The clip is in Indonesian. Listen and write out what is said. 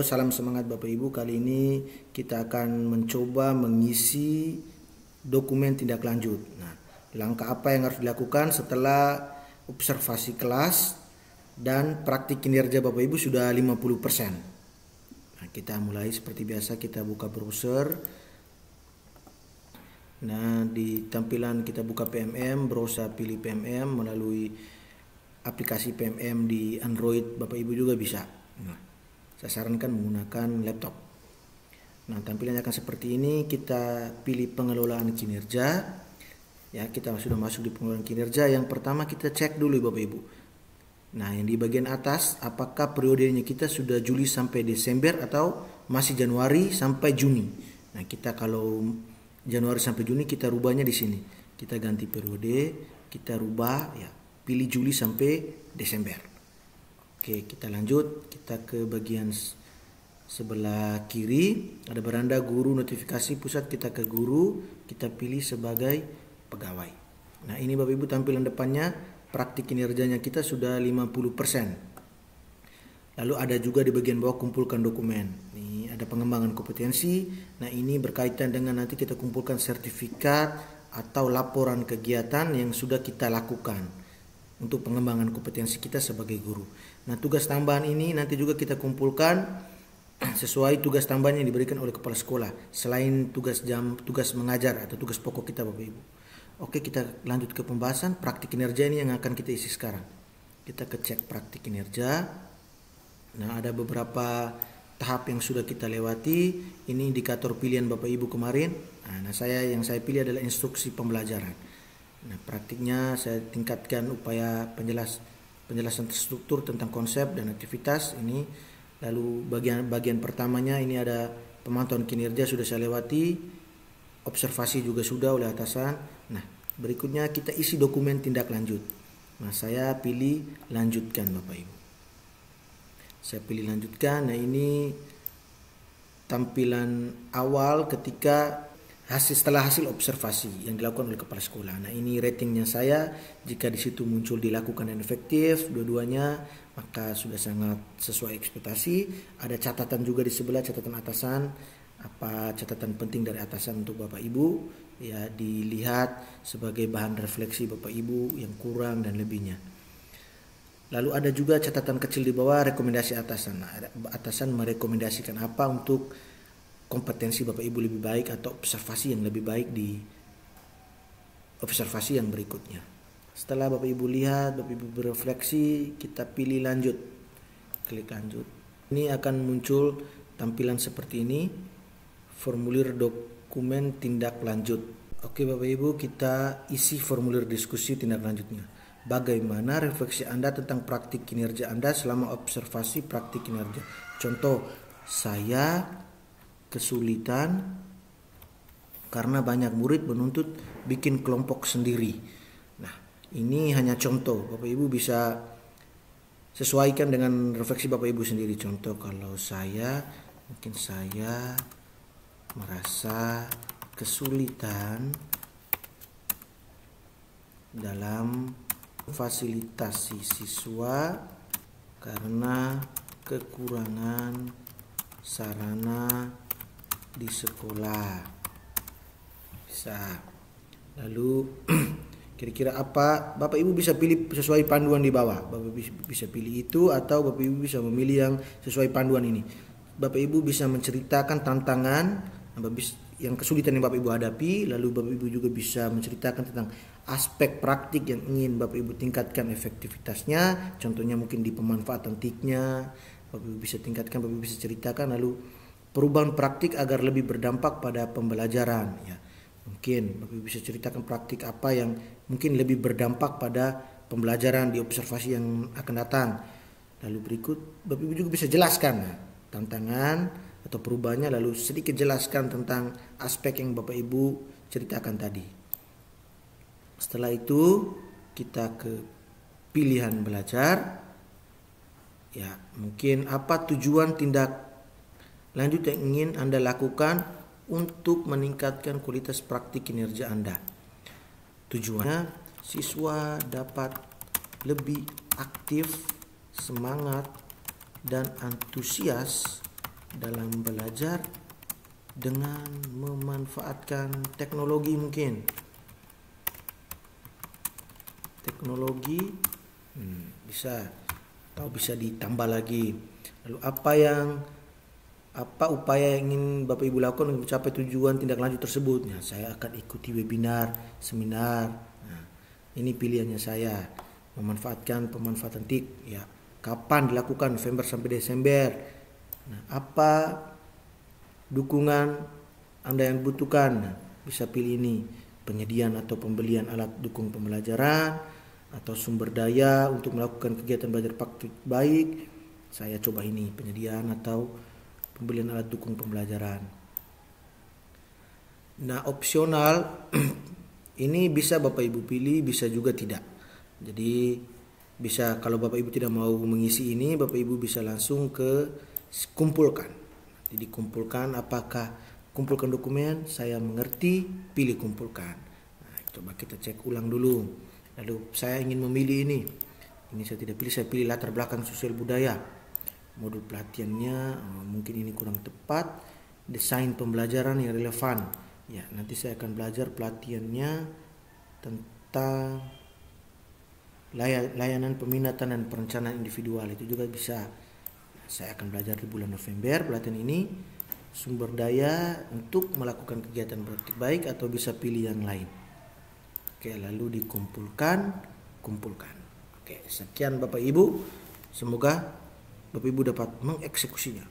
Halo, salam semangat Bapak Ibu. Kali ini kita akan mencoba mengisi dokumen tindak lanjut. Nah, langkah apa yang harus dilakukan setelah observasi kelas dan praktik kinerja Bapak Ibu sudah 50%. Nah, kita mulai seperti biasa, kita buka browser. Nah, di tampilan kita buka PMM, browser pilih PMM melalui aplikasi PMM di Android Bapak Ibu juga bisa. Nah, saya sarankan menggunakan laptop. Nah, tampilannya akan seperti ini. Kita pilih pengelolaan kinerja. Ya, kita sudah masuk di pengelolaan kinerja. Yang pertama kita cek dulu Bapak Ibu. Nah, yang di bagian atas, apakah periodenya kita sudah Juli sampai Desember atau masih Januari sampai Juni. Nah, kita kalau Januari sampai Juni kita rubahnya di sini. Kita ganti periode, kita rubah ya, pilih Juli sampai Desember. Oke, kita lanjut. Kita ke bagian sebelah kiri, ada beranda guru notifikasi pusat. Kita ke guru, kita pilih sebagai pegawai. Nah, ini Bapak Ibu tampilan depannya. Praktik kinerjanya kita sudah 50%. Lalu ada juga di bagian bawah kumpulkan dokumen. Ini ada pengembangan kompetensi. Nah, ini berkaitan dengan nanti kita kumpulkan sertifikat atau laporan kegiatan yang sudah kita lakukan untuk pengembangan kompetensi kita sebagai guru. Nah, tugas tambahan ini nanti juga kita kumpulkan sesuai tugas tambahan yang diberikan oleh kepala sekolah selain tugas mengajar atau tugas pokok kita Bapak Ibu. Oke, kita lanjut ke pembahasan praktik kinerja ini yang akan kita isi sekarang. Kita cek praktik kinerja. Nah, ada beberapa tahap yang sudah kita lewati. Ini indikator pilihan Bapak Ibu kemarin. Nah, yang saya pilih adalah instruksi pembelajaran. Nah, praktiknya saya tingkatkan upaya penjelasan terstruktur tentang konsep dan aktivitas ini. Lalu bagian pertamanya ini ada pemantauan kinerja sudah saya lewati, observasi juga sudah oleh atasan. Nah, berikutnya kita isi dokumen tindak lanjut. Nah, saya pilih lanjutkan Bapak Ibu. Saya pilih lanjutkan. Nah, ini tampilan awal ketika setelah hasil observasi yang dilakukan oleh kepala sekolah. Nah, ini ratingnya saya. Jika di situ muncul dilakukan dan efektif dua-duanya, maka sudah sangat sesuai ekspektasi. Ada catatan juga di sebelah, catatan atasan. Apa catatan penting dari atasan untuk Bapak Ibu? Ya, dilihat sebagai bahan refleksi Bapak Ibu yang kurang dan lebihnya. Lalu ada juga catatan kecil di bawah rekomendasi atasan. Nah, atasan merekomendasikan apa untuk kompetensi Bapak Ibu lebih baik atau observasi yang lebih baik di observasi yang berikutnya. Setelah Bapak Ibu lihat, Bapak Ibu berefleksi, kita pilih lanjut. Klik lanjut. Ini akan muncul tampilan seperti ini. Formulir dokumen tindak lanjut. Oke Bapak Ibu, kita isi formulir diskusi tindak lanjutnya. Bagaimana refleksi Anda tentang praktik kinerja Anda selama observasi praktik kinerja? Contoh, saya kesulitan karena banyak murid menuntut bikin kelompok sendiri. Nah, ini hanya contoh. Bapak Ibu bisa sesuaikan dengan refleksi Bapak Ibu sendiri. Contoh, kalau mungkin saya merasa kesulitan dalam fasilitasi siswa karena kekurangan sarana di sekolah. Bisa. Lalu kira-kira apa? Bapak Ibu bisa pilih sesuai panduan di bawah. Bapak Ibu bisa pilih itu atau Bapak Ibu bisa memilih yang sesuai panduan ini. Bapak Ibu bisa menceritakan tantangan yang kesulitan yang Bapak Ibu hadapi. Lalu Bapak Ibu juga bisa menceritakan tentang aspek praktik yang ingin Bapak Ibu tingkatkan efektivitasnya. Contohnya mungkin di pemanfaatan TIK-nya. Bapak Ibu bisa tingkatkan, Bapak Ibu bisa ceritakan. Lalu perubahan praktik agar lebih berdampak pada pembelajaran. Ya, mungkin Bapak Ibu bisa ceritakan praktik apa yang mungkin lebih berdampak pada pembelajaran di observasi yang akan datang. Lalu berikut Bapak Ibu juga bisa jelaskan tantangan atau perubahannya, lalu sedikit jelaskan tentang aspek yang Bapak Ibu ceritakan tadi. Setelah itu kita ke pilihan belajar. Ya, mungkin apa tujuan tindak lanjut yang ingin Anda lakukan untuk meningkatkan kualitas praktik kinerja Anda. Tujuannya siswa dapat lebih aktif, semangat, dan antusias dalam belajar dengan memanfaatkan teknologi mungkin. Teknologi bisa, atau bisa ditambah lagi. Lalu apa upaya yang ingin Bapak Ibu lakukan untuk mencapai tujuan tindak lanjut tersebut? Nah, saya akan ikuti webinar, seminar. Nah, ini pilihannya saya. Pemanfaatan TIK. Ya, kapan dilakukan? November sampai Desember. Nah, apa dukungan Anda yang butuhkan? Nah, bisa pilih ini. Penyediaan atau pembelian alat dukung pembelajaran, atau sumber daya untuk melakukan kegiatan belajar praktik baik. Saya coba ini, penyediaan atau pembelian alat dukung pembelajaran. Nah, opsional ini bisa Bapak Ibu pilih, bisa juga tidak. Jadi bisa, kalau Bapak Ibu tidak mau mengisi ini, Bapak Ibu bisa langsung ke kumpulkan. Jadi kumpulkan, apakah kumpulkan dokumen, saya mengerti, pilih kumpulkan. Nah, coba kita cek ulang dulu. Lalu saya ingin memilih ini saya tidak pilih, saya pilih latar belakang sosial budaya. Modul pelatihannya mungkin ini kurang tepat. Desain pembelajaran yang relevan. Ya, nanti saya akan belajar pelatihannya tentang layanan peminatan dan perencanaan individual, itu juga bisa. Saya akan belajar di bulan November pelatihan ini. Sumber daya untuk melakukan kegiatan praktik baik, atau bisa pilih yang lain. Oke, lalu kumpulkan. Oke, sekian Bapak Ibu. Semoga Bapak Ibu dapat mengeksekusinya.